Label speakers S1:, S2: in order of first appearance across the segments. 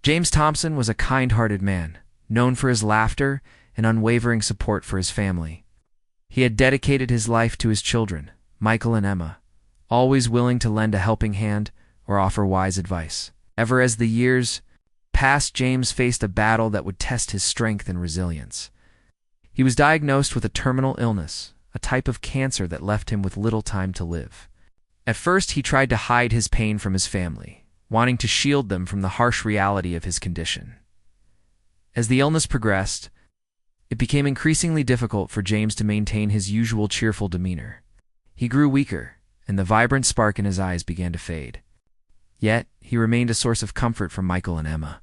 S1: James Thompson was a kind-hearted man, known for his laughter and unwavering support for his family. He had dedicated his life to his children, Michael and Emma, always willing to lend a helping hand or offer wise advice. Ever as the years passed, James faced a battle that would test his strength and resilience. He was diagnosed with a terminal illness, a type of cancer that left him with little time to live. At first, he tried to hide his pain from his family, wanting to shield them from the harsh reality of his condition. As the illness progressed, it became increasingly difficult for James to maintain his usual cheerful demeanor. He grew weaker, and the vibrant spark in his eyes began to fade. Yet, he remained a source of comfort for Michael and Emma.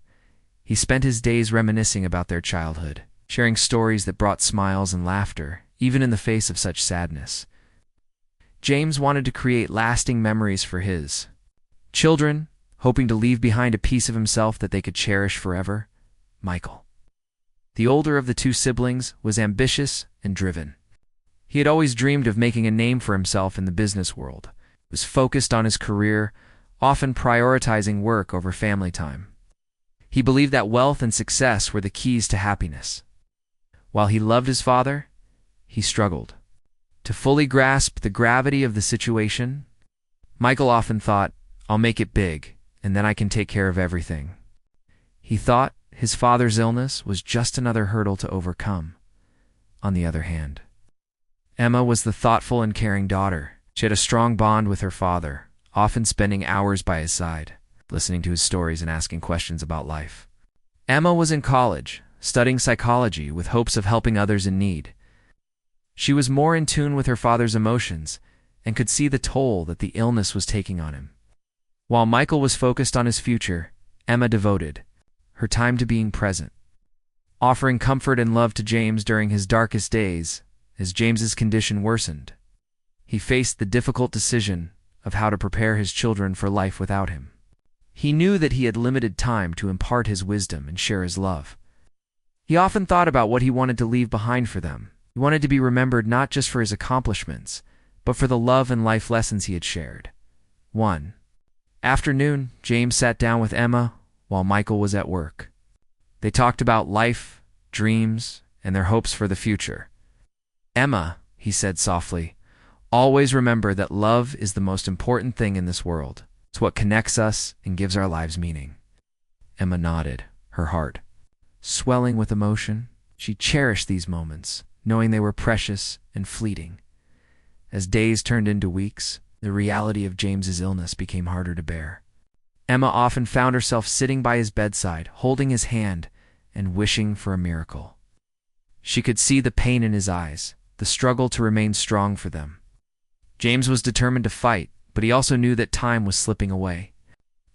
S1: He spent his days reminiscing about their childhood, sharing stories that brought smiles and laughter, even in the face of such sadness. James wanted to create lasting memories for his children, hoping to leave behind a piece of himself that they could cherish forever. Michael, the older of the two siblings, was ambitious and driven. He had always dreamed of making a name for himself in the business world. He was focused on his career, often prioritizing work over family time. He believed that wealth and success were the keys to happiness. While he loved his father, he struggled to fully grasp the gravity of the situation. Michael often thought, "I'll make it big, and then I can take care of everything." He thought his father's illness was just another hurdle to overcome. On the other hand, Emma was the thoughtful and caring daughter. She had a strong bond with her father, often spending hours by his side, listening to his stories and asking questions about life. Emma was in college, studying psychology with hopes of helping others in need. She was more in tune with her father's emotions and could see the toll that the illness was taking on him. While Michael was focused on his future, Emma devoted her time to being present, offering comfort and love to James during his darkest days. As James's condition worsened, he faced the difficult decision of how to prepare his children for life without him. He knew that he had limited time to impart his wisdom and share his love. He often thought about what he wanted to leave behind for them. He wanted to be remembered not just for his accomplishments, but for the love and life lessons he had shared. One afternoon, James sat down with Emma while Michael was at work. They talked about life, dreams, and their hopes for the future. "Emma," he said softly, "always remember that love is the most important thing in this world. It's what connects us and gives our lives meaning." Emma nodded, her heart swelling with emotion. She cherished these moments, knowing they were precious and fleeting. As days turned into weeks, the reality of James's illness became harder to bear. Emma often found herself sitting by his bedside, holding his hand and wishing for a miracle. She could see the pain in his eyes, the struggle to remain strong for them. James was determined to fight, but he also knew that time was slipping away.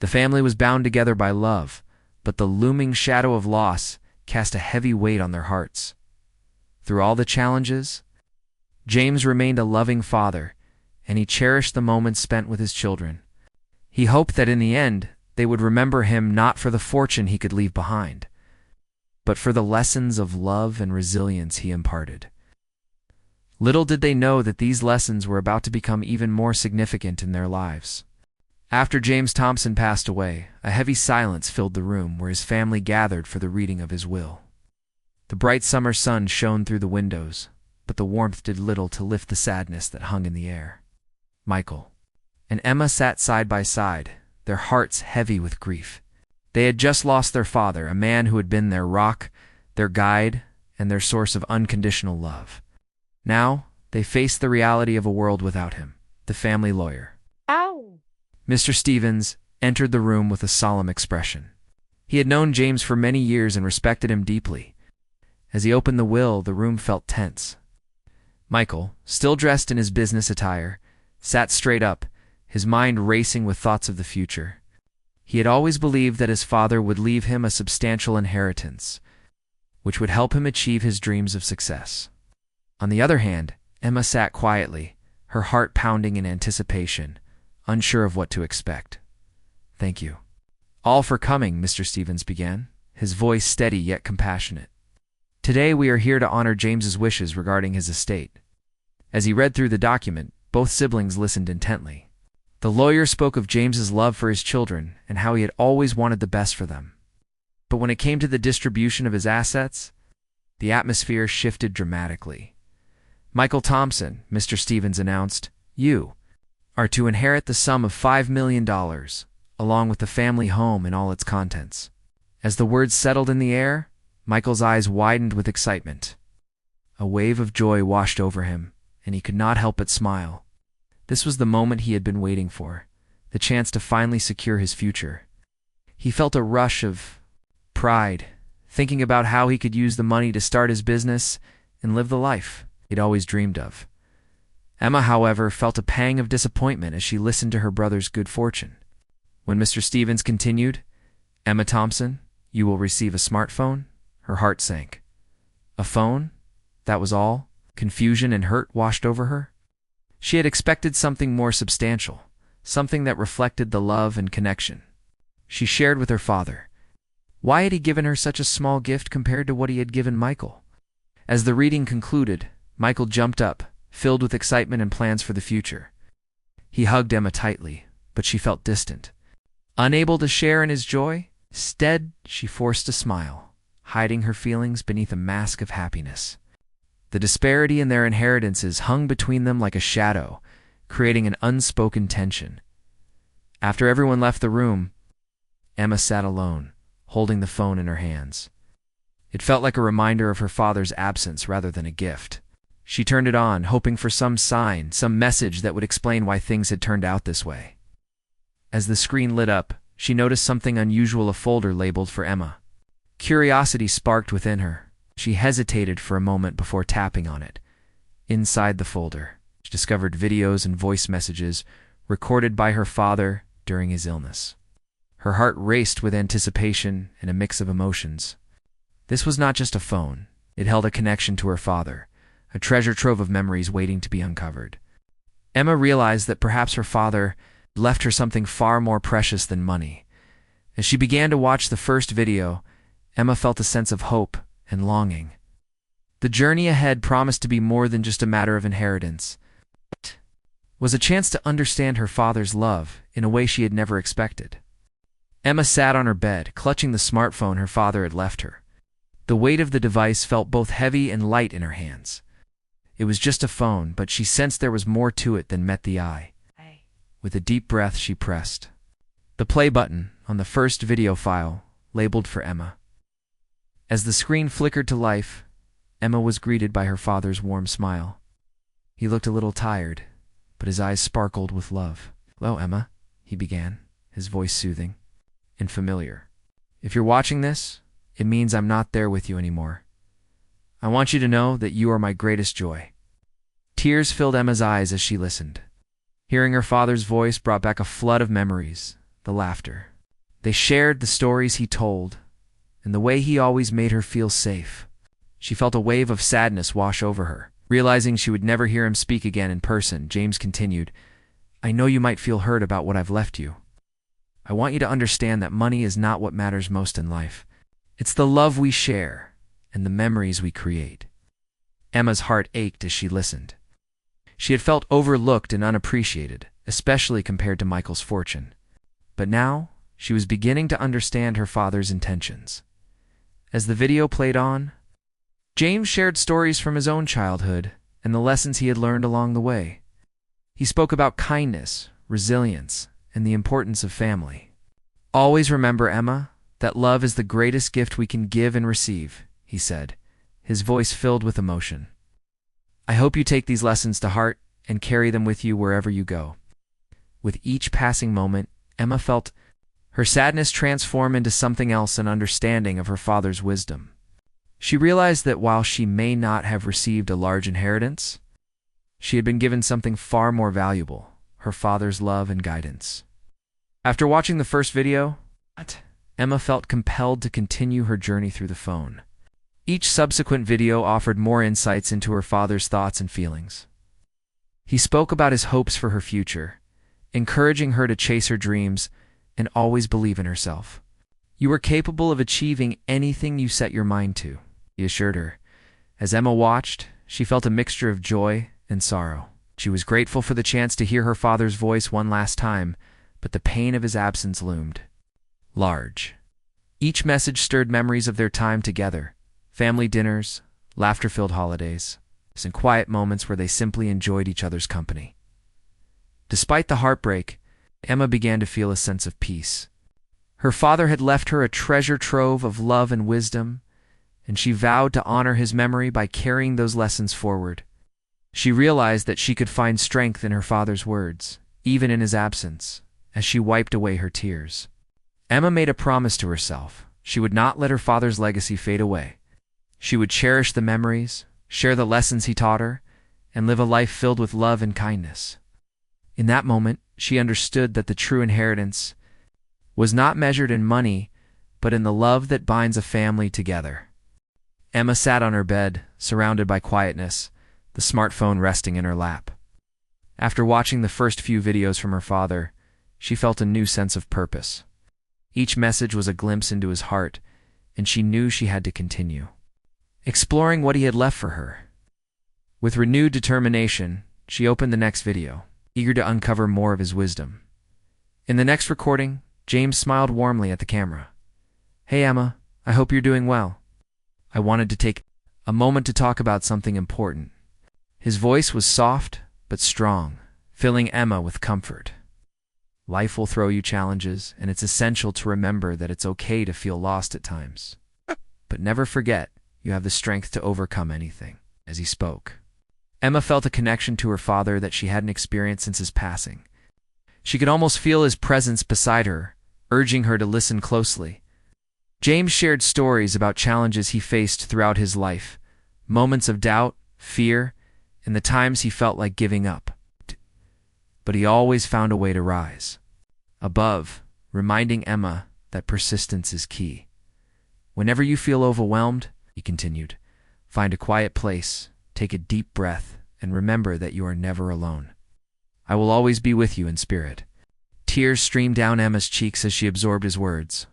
S1: The family was bound together by love, but the looming shadow of loss cast a heavy weight on their hearts. Through all the challenges, James remained a loving father, and he cherished the moments spent with his children. He hoped that in the end, they would remember him not for the fortune he could leave behind, but for the lessons of love and resilience he imparted. Little did they know that these lessons were about to become even more significant in their lives. After James Thompson passed away, a heavy silence filled the room where his family gathered for the reading of his will. The bright summer sun shone through the windows, but the warmth did little to lift the sadness that hung in the air. Michael and Emma sat side by side, their hearts heavy with grief. They had just lost their father, a man who had been their rock, their guide, and their source of unconditional love. Now, they faced the reality of a world without him. The family lawyer, Mr. Stevens, entered the room with a solemn expression. He had known James for many years and respected him deeply. As he opened the will, the room felt tense. Michael, still dressed in his business attire, sat straight up, his mind racing with thoughts of the future. He had always believed that his father would leave him a substantial inheritance, which would help him achieve his dreams of success. On the other hand, Emma sat quietly, her heart pounding in anticipation, unsure of what to expect. "Thank you all for coming," Mr. Stevens began, his voice steady yet compassionate. "Today we are here to honor James's wishes regarding his estate." As he read through the document, both siblings listened intently. The lawyer spoke of James's love for his children and how he had always wanted the best for them. But when it came to the distribution of his assets, the atmosphere shifted dramatically. Michael Thompson, Mr. Stevens announced, "You are to inherit the sum of $5 million, along with the family home and all its contents." As the words settled in the air, Michael's eyes widened with excitement. A wave of joy washed over him, and he could not help but smile. This was the moment he had been waiting for, the chance to finally secure his future. He felt a rush of pride, thinking about how he could use the money to start his business and live the life he'd always dreamed of. Emma, however, felt a pang of disappointment as she listened to her brother's good fortune. When Mr. Stevens continued, "Emma Thompson, you will receive a smartphone," her heart sank. A phone? That was all? Confusion and hurt washed over her. She had expected something more substantial, something that reflected the love and connection she shared with her father. Why had he given her such a small gift compared to what he had given Michael? As the reading concluded, Michael jumped up, filled with excitement and plans for the future. He hugged Emma tightly, but she felt distant. Unable to share in his joy, instead she forced a smile, hiding her feelings beneath a mask of happiness. The disparity in their inheritances hung between them like a shadow, creating an unspoken tension. After everyone left the room, Emma sat alone, holding the phone in her hands. It felt like a reminder of her father's absence rather than a gift. She turned it on, hoping for some sign, some message that would explain why things had turned out this way. As the screen lit up, she noticed something unusual, a folder labeled for Emma. Curiosity sparked within her. She hesitated for a moment before tapping on it. Inside the folder, she discovered videos and voice messages recorded by her father during his illness. Her heart raced with anticipation and a mix of emotions. This was not just a phone. It held a connection to her father, a treasure trove of memories waiting to be uncovered. Emma realized that perhaps her father left her something far more precious than money. As she began to watch the first video, Emma felt a sense of hope and longing. The journey ahead promised to be more than just a matter of inheritance. It was a chance to understand her father's love in a way she had never expected. Emma sat on her bed, clutching the smartphone her father had left her. The weight of the device felt both heavy and light in her hands. It was just a phone, but she sensed there was more to it than met the eye. With a deep breath, she pressed the play button on the first video file, labeled for Emma. As the screen flickered to life, Emma was greeted by her father's warm smile. He looked a little tired, but his eyes sparkled with love. "Hello, Emma," he began, his voice soothing and familiar. "If you're watching this, it means I'm not there with you anymore. I want you to know that you are my greatest joy." Tears filled Emma's eyes as she listened. Hearing her father's voice brought back a flood of memories, the laughter. They shared the stories he told, and the way he always made her feel safe. She felt a wave of sadness wash over her. Realizing she would never hear him speak again in person, James continued, "I know you might feel hurt about what I've left you. I want you to understand that money is not what matters most in life. It's the love we share and the memories we create." Emma's heart ached as she listened. She had felt overlooked and unappreciated, especially compared to Michael's fortune. But now, she was beginning to understand her father's intentions. As the video played on, James shared stories from his own childhood and the lessons he had learned along the way. He spoke about kindness, resilience, and the importance of family. "Always remember, Emma, that love is the greatest gift we can give and receive," he said, his voice filled with emotion. "I hope you take these lessons to heart and carry them with you wherever you go." With each passing moment, Emma felt her sadness transform into something else, an understanding of her father's wisdom. She realized that while she may not have received a large inheritance, she had been given something far more valuable, her father's love and guidance. After watching the first video, Emma felt compelled to continue her journey through the phone. Each subsequent video offered more insights into her father's thoughts and feelings. He spoke about his hopes for her future, encouraging her to chase her dreams and always believe in herself. "You are capable of achieving anything you set your mind to," he assured her. As Emma watched, she felt a mixture of joy and sorrow. She was grateful for the chance to hear her father's voice one last time, but the pain of his absence loomed large. Each message stirred memories of their time together, family dinners, laughter-filled holidays, and quiet moments where they simply enjoyed each other's company. Despite the heartbreak, Emma began to feel a sense of peace. Her father had left her a treasure trove of love and wisdom, and she vowed to honor his memory by carrying those lessons forward. She realized that she could find strength in her father's words, even in his absence, as she wiped away her tears. Emma made a promise to herself. She would not let her father's legacy fade away. She would cherish the memories, share the lessons he taught her, and live a life filled with love and kindness. In that moment, she understood that the true inheritance was not measured in money, but in the love that binds a family together. Emma sat on her bed, surrounded by quietness, the smartphone resting in her lap. After watching the first few videos from her father, she felt a new sense of purpose. Each message was a glimpse into his heart, and she knew she had to continue exploring what he had left for her. With renewed determination, she opened the next video, eager to uncover more of his wisdom. In the next recording, James smiled warmly at the camera. "Hey Emma, I hope you're doing well. I wanted to take a moment to talk about something important." His voice was soft but strong, filling Emma with comfort. Life will throw you challenges, and it's essential to remember that it's okay to feel lost at times. But never forget, you have the strength to overcome anything. As he spoke, Emma felt a connection to her father that she hadn't experienced since his passing. She could almost feel his presence beside her, urging her to listen closely. James shared stories about challenges he faced throughout his life, moments of doubt, fear, and the times he felt like giving up. But he always found a way to rise above, reminding Emma that persistence is key. "Whenever you feel overwhelmed," he continued, "find a quiet place, take a deep breath, and remember that you are never alone. I will always be with you in spirit." Tears streamed down Emma's cheeks as she absorbed his words.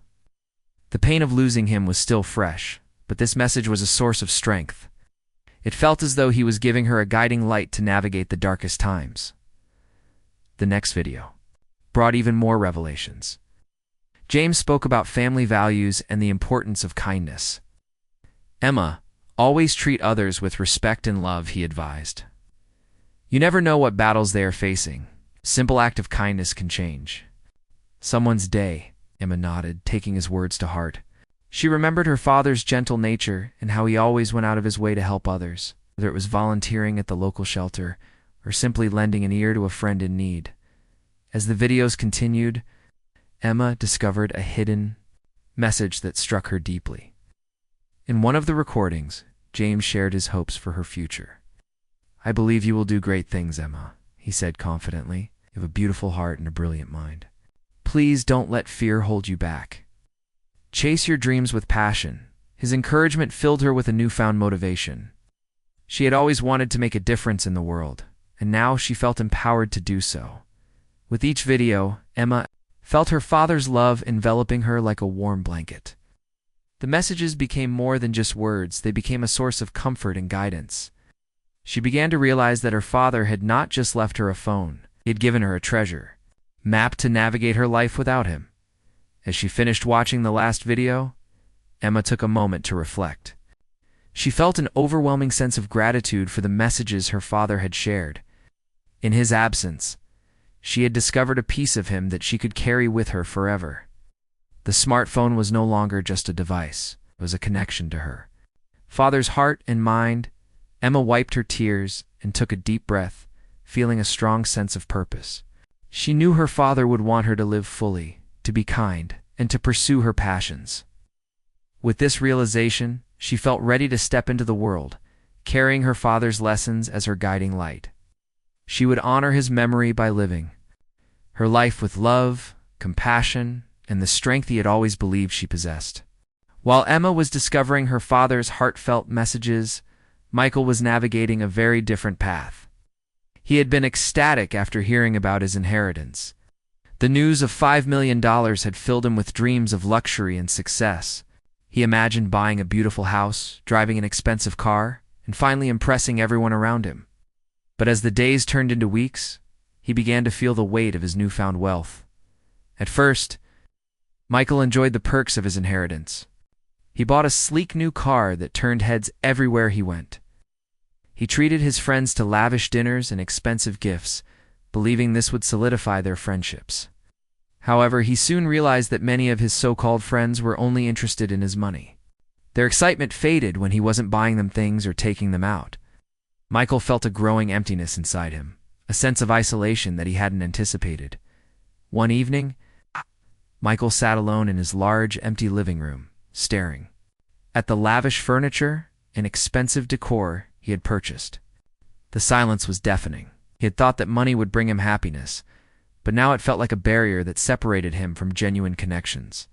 S1: The pain of losing him was still fresh, but this message was a source of strength. It felt as though he was giving her a guiding light to navigate the darkest times. The next video brought even more revelations. James spoke about family values and the importance of kindness. "Emma, always treat others with respect and love," he advised. "You never know what battles they are facing. A simple act of kindness can change someone's day." Emma nodded, taking his words to heart. She remembered her father's gentle nature and how he always went out of his way to help others, whether it was volunteering at the local shelter or simply lending an ear to a friend in need. As the videos continued, Emma discovered a hidden message that struck her deeply. In one of the recordings, James shared his hopes for her future. "I believe you will do great things, Emma," he said confidently. "You have a beautiful heart and a brilliant mind. Please don't let fear hold you back. Chase your dreams with passion." His encouragement filled her with a newfound motivation. She had always wanted to make a difference in the world, and now she felt empowered to do so. With each video, Emma felt her father's love enveloping her like a warm blanket. The messages became more than just words, they became a source of comfort and guidance. She began to realize that her father had not just left her a phone, he had given her a treasure, map to navigate her life without him. As she finished watching the last video, Emma took a moment to reflect. She felt an overwhelming sense of gratitude for the messages her father had shared. In his absence, she had discovered a piece of him that she could carry with her forever. The smartphone was no longer just a device, it was a connection to her father's heart and mind. Emma wiped her tears and took a deep breath, feeling a strong sense of purpose. She knew her father would want her to live fully, to be kind, and to pursue her passions. With this realization, she felt ready to step into the world, carrying her father's lessons as her guiding light. She would honor his memory by living her life with love, compassion, and the strength he had always believed she possessed. While Emma was discovering her father's heartfelt messages, Michael was navigating a very different path. He had been ecstatic after hearing about his inheritance. The news of $5 million had filled him with dreams of luxury and success. He imagined buying a beautiful house, driving an expensive car, and finally impressing everyone around him. But as the days turned into weeks, he began to feel the weight of his newfound wealth. At first, Michael enjoyed the perks of his inheritance. He bought a sleek new car that turned heads everywhere he went. He treated his friends to lavish dinners and expensive gifts, believing this would solidify their friendships. However, he soon realized that many of his so-called friends were only interested in his money. Their excitement faded when he wasn't buying them things or taking them out. Michael felt a growing emptiness inside him, a sense of isolation that he hadn't anticipated. One evening, Michael sat alone in his large, empty living room, staring at the lavish furniture and expensive decor he had purchased. The silence was deafening. He had thought that money would bring him happiness, but now it felt like a barrier that separated him from genuine connections.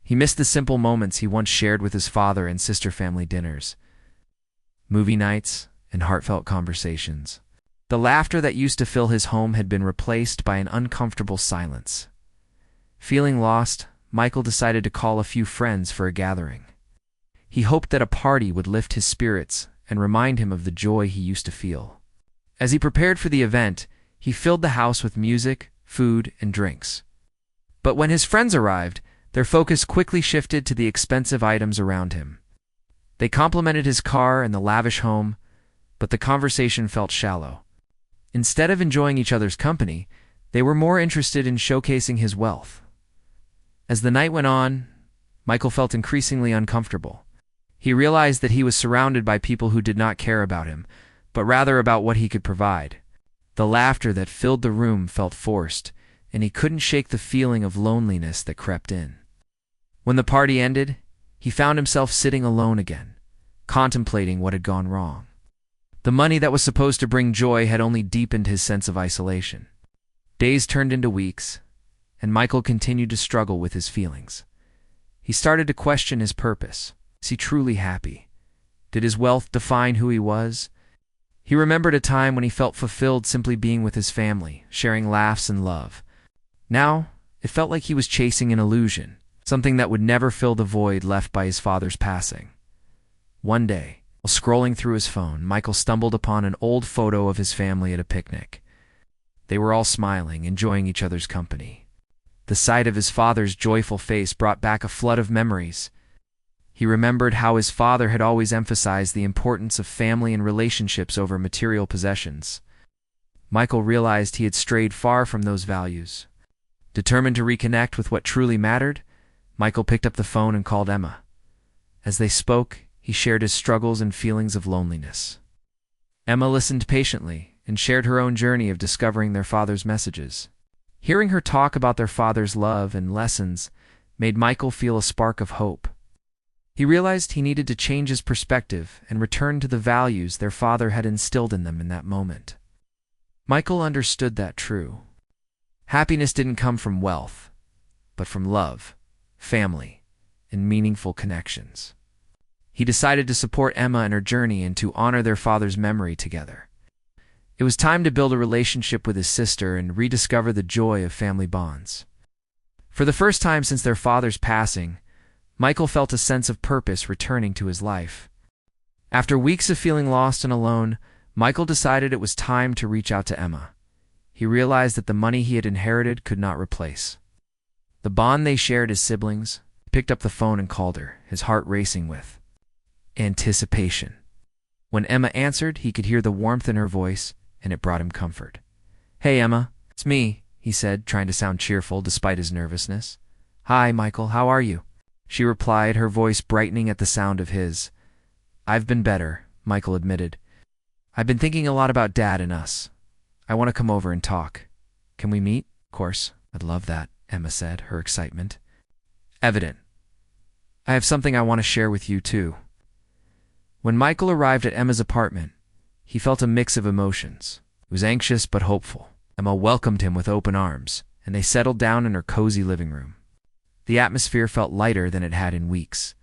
S1: He missed the simple moments he once shared with his father and sister family dinners, movie nights, and heartfelt conversations. The laughter that used to fill his home had been replaced by an uncomfortable silence. Feeling lost, Michael decided to call a few friends for a gathering. He hoped that a party would lift his spirits and remind him of the joy he used to feel. As he prepared for the event, he filled the house with music, food, and drinks. But when his friends arrived, their focus quickly shifted to the expensive items around him. They complimented his car and the lavish home, but the conversation felt shallow. Instead of enjoying each other's company, they were more interested in showcasing his wealth. As the night went on, Michael felt increasingly uncomfortable. He realized that he was surrounded by people who did not care about him, but rather about what he could provide. The laughter that filled the room felt forced, and he couldn't shake the feeling of loneliness that crept in. When the party ended, he found himself sitting alone again, contemplating what had gone wrong. The money that was supposed to bring joy had only deepened his sense of isolation. Days turned into weeks, and Michael continued to struggle with his feelings. He started to question his purpose. Was he truly happy? Did his wealth define who he was? He remembered a time when he felt fulfilled simply being with his family, sharing laughs and love. Now, it felt like he was chasing an illusion, something that would never fill the void left by his father's passing. One day, while scrolling through his phone, Michael stumbled upon an old photo of his family at a picnic. They were all smiling, enjoying each other's company. The sight of his father's joyful face brought back a flood of memories. He remembered how his father had always emphasized the importance of family and relationships over material possessions. Michael realized he had strayed far from those values. Determined to reconnect with what truly mattered, Michael picked up the phone and called Emma. As they spoke, he shared his struggles and feelings of loneliness. Emma listened patiently and shared her own journey of discovering their father's messages. Hearing her talk about their father's love and lessons made Michael feel a spark of hope. He realized he needed to change his perspective and return to the values their father had instilled in them in that moment. Michael understood that true. Happiness didn't come from wealth, but from love, family, and meaningful connections. He decided to support Emma in her journey and to honor their father's memory together. It was time to build a relationship with his sister and rediscover the joy of family bonds. For the first time since their father's passing, Michael felt a sense of purpose returning to his life. After weeks of feeling lost and alone, Michael decided it was time to reach out to Emma. He realized that the money he had inherited could not replace the bond they shared as siblings. He picked up the phone and called her, his heart racing with anticipation. When Emma answered, he could hear the warmth in her voice, and it brought him comfort. "Hey, Emma, it's me," he said, trying to sound cheerful despite his nervousness. "Hi, Michael, how are you?" she replied, her voice brightening at the sound of his. "I've been better," Michael admitted. "I've been thinking a lot about Dad and us. I want to come over and talk. Can we meet?" "Of course, I'd love that," Emma said, her excitement evident. "I have something I want to share with you, too." When Michael arrived at Emma's apartment, he felt a mix of emotions. He was anxious but hopeful. Emma welcomed him with open arms, and they settled down in her cozy living room. The atmosphere felt lighter than it had in weeks,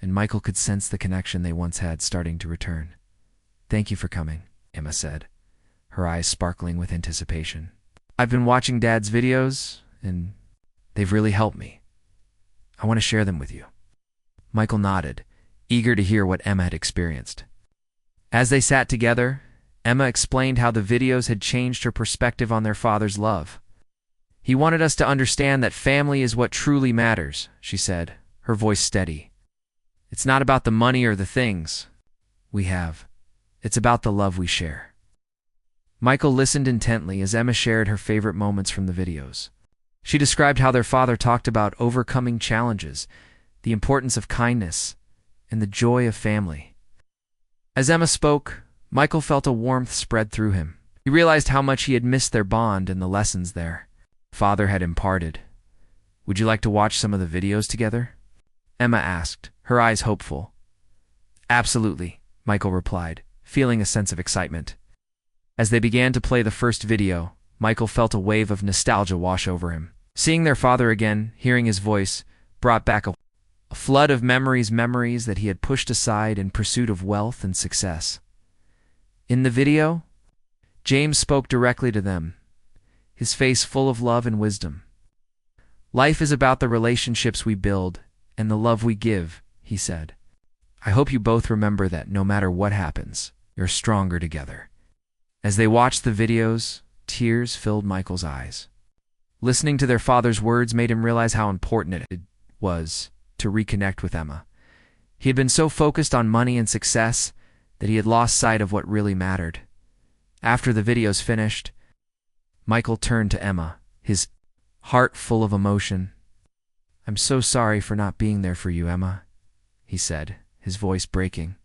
S1: and Michael could sense the connection they once had starting to return. "Thank you for coming," Emma said, her eyes sparkling with anticipation. "I've been watching Dad's videos, and they've really helped me. I want to share them with you." Michael nodded, eager to hear what Emma had experienced. As they sat together, Emma explained how the videos had changed her perspective on their father's love. He wanted us to understand that family is what truly matters, she said, her voice steady. It's not about the money or the things we have. It's about the love we share. Michael listened intently as Emma shared her favorite moments from the videos. She described how their father talked about overcoming challenges, the importance of kindness, and the joy of family. As Emma spoke, Michael felt a warmth spread through him. He realized how much he had missed their bond and the lessons their father had imparted. Would you like to watch some of the videos together? Emma asked, her eyes hopeful. Absolutely, Michael replied, feeling a sense of excitement. As they began to play the first video, Michael felt a wave of nostalgia wash over him. Seeing their father again, hearing his voice, brought back a flood of memories that he had pushed aside in pursuit of wealth and success. In the video, James spoke directly to them, his face full of love and wisdom. Life is about the relationships we build and the love we give, he said. I hope you both remember that no matter what happens, you're stronger together. As they watched the videos, tears filled Michael's eyes. Listening to their father's words made him realize how important it was to reconnect with Emma. He had been so focused on money and success that he had lost sight of what really mattered. After the videos finished, Michael turned to Emma, his heart full of emotion. I'm so sorry for not being there for you, Emma, he said, his voice breaking.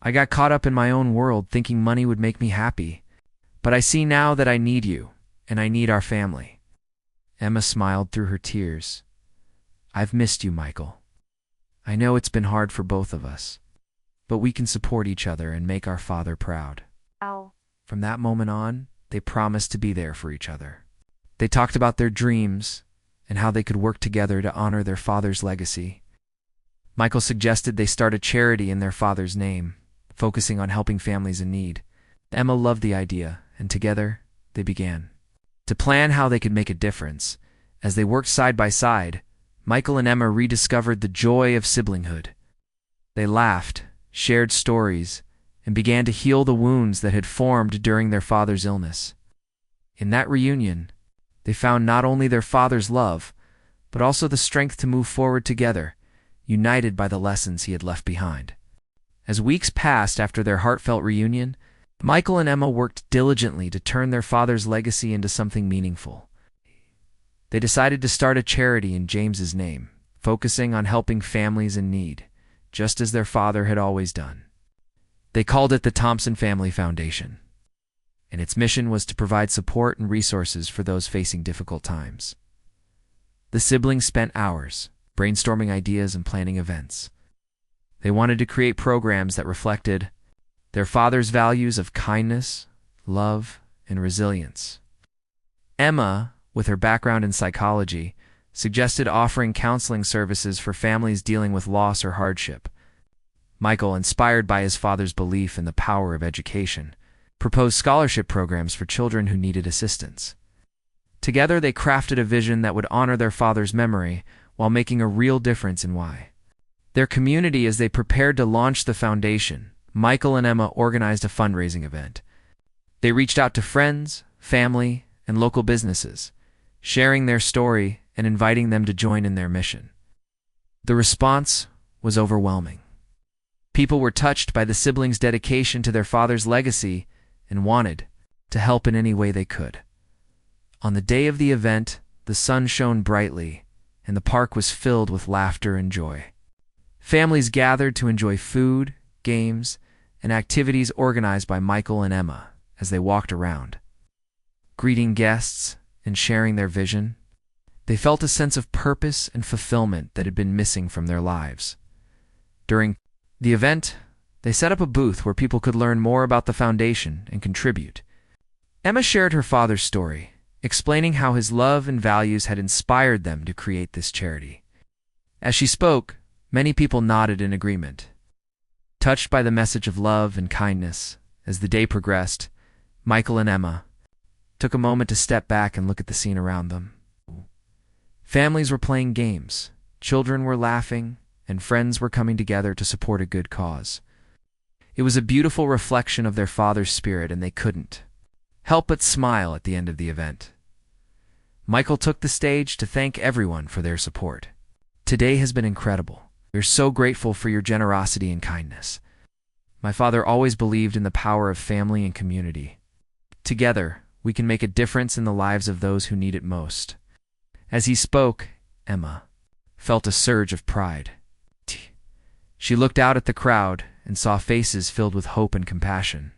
S1: I got caught up in my own world thinking money would make me happy, but I see now that I need you, and I need our family. Emma smiled through her tears. I've missed you, Michael. I know it's been hard for both of us, but we can support each other and make our father proud.
S2: Ow.
S1: From that moment on, they promised to be there for each other. They talked about their dreams and how they could work together to honor their father's legacy. Michael suggested they start a charity in their father's name, focusing on helping families in need. Emma loved the idea, and together, they began to plan how they could make a difference. As they worked side by side, Michael and Emma rediscovered the joy of siblinghood. They laughed, shared stories, and began to heal the wounds that had formed during their father's illness. In that reunion, they found not only their father's love, but also the strength to move forward together, united by the lessons he had left behind. As weeks passed after their heartfelt reunion, Michael and Emma worked diligently to turn their father's legacy into something meaningful. They decided to start a charity in James's name, focusing on helping families in need, just as their father had always done. They called it the Thompson Family Foundation, and its mission was to provide support and resources for those facing difficult times. The siblings spent hours brainstorming ideas and planning events. They wanted to create programs that reflected their father's values of kindness, love, and resilience. Emma, with her background in psychology, suggested offering counseling services for families dealing with loss or hardship. Michael, inspired by his father's belief in the power of education, proposed scholarship programs for children who needed assistance. Together, they crafted a vision that would honor their father's memory while making a real difference in their community. As they prepared to launch the foundation, Michael and Emma organized a fundraising event. They reached out to friends, family, and local businesses, sharing their story and inviting them to join in their mission. The response was overwhelming. People were touched by the siblings' dedication to their father's legacy and wanted to help in any way they could. On the day of the event, the sun shone brightly, and the park was filled with laughter and joy. Families gathered to enjoy food, games, and activities organized by Michael and Emma as they walked around, greeting guests and sharing their vision. They felt a sense of purpose and fulfillment that had been missing from their lives. During the event, they set up a booth where people could learn more about the foundation and contribute. Emma shared her father's story, explaining how his love and values had inspired them to create this charity. As she spoke, many people nodded in agreement. Touched by the message of love and kindness, as the day progressed, Michael and Emma took a moment to step back and look at the scene around them. Families were playing games, children were laughing, and friends were coming together to support a good cause. It was a beautiful reflection of their father's spirit, and they couldn't help but smile at the end of the event. Michael took the stage to thank everyone for their support. Today has been incredible. We're so grateful for your generosity and kindness. My father always believed in the power of family and community. Together, we can make a difference in the lives of those who need it most. As he spoke, Emma felt a surge of pride. She looked out at the crowd and saw faces filled with hope and compassion.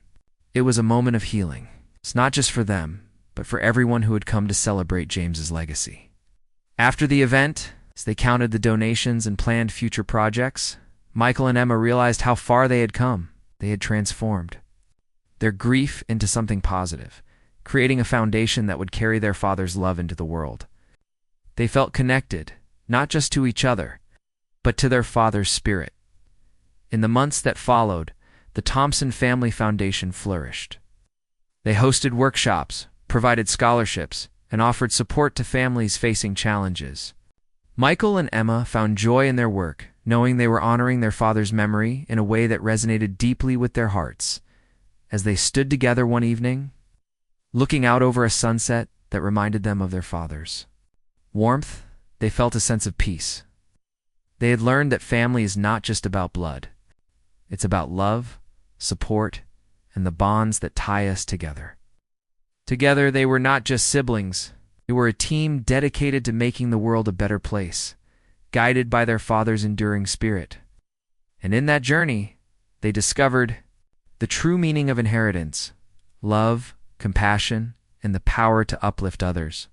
S1: It was a moment of healing. It's not just for them, but for everyone who had come to celebrate James's legacy. After the event, as they counted the donations and planned future projects, Michael and Emma realized how far they had come. They had transformed their grief into something positive, creating a foundation that would carry their father's love into the world. They felt connected, not just to each other, but to their father's spirit. In the months that followed, the Thompson Family Foundation flourished. They hosted workshops, provided scholarships, and offered support to families facing challenges. Michael and Emma found joy in their work, knowing they were honoring their father's memory in a way that resonated deeply with their hearts. As they stood together one evening, looking out over a sunset that reminded them of their father's warmth, they felt a sense of peace. They had learned that family is not just about blood. It's about love, support, and the bonds that tie us together. Together, they were not just siblings. They were a team dedicated to making the world a better place, guided by their father's enduring spirit. And in that journey, they discovered the true meaning of inheritance: love, compassion, and the power to uplift others.